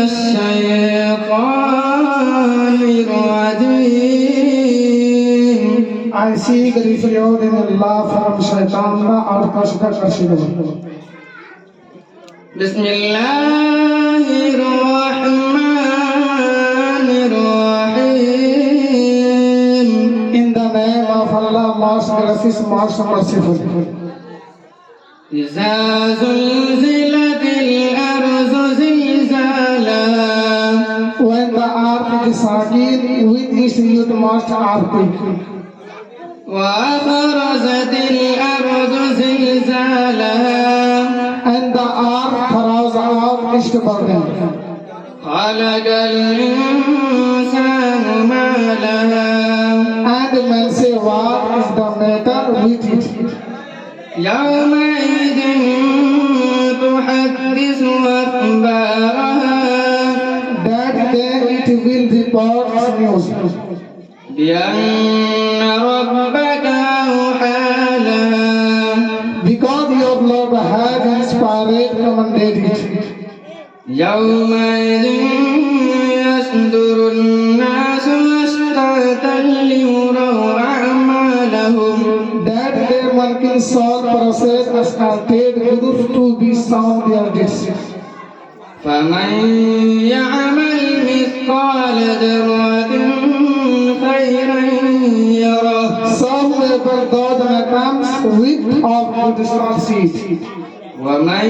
الشيطان الرجيم. I seek refuge in Allah from shaitan और कष्ट कष्ट بسم الله الرحمن الرحيم. In the name of Allah, most gracious, most merciful. إذا زلزلت الأرض زلزالها When the earth is shaking, witness you must earthquake. وأخرجت الأرض زلزالها And the earth throws out its burden. خلق الإنسان ما لها And men say, what is the matter with it? يومئذ تحدث أخبارها That day it will report its news. بأن ربك أوحى لها Because your Lord has inspired commanded it. يومئذ يصدر الناس أشتاتا ليروا أعمالهم That day mankind soul process as counted gurus to be sound their deeds. فمن يعمل مثقال ذرة خيرا يره So whoever does an comes with of good seed. ومن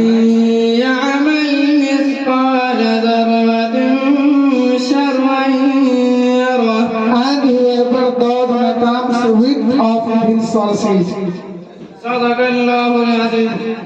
يعمل مثقال ذرة شرا يره And whoever does an comes with of his soul seed. صدق الله العظيم.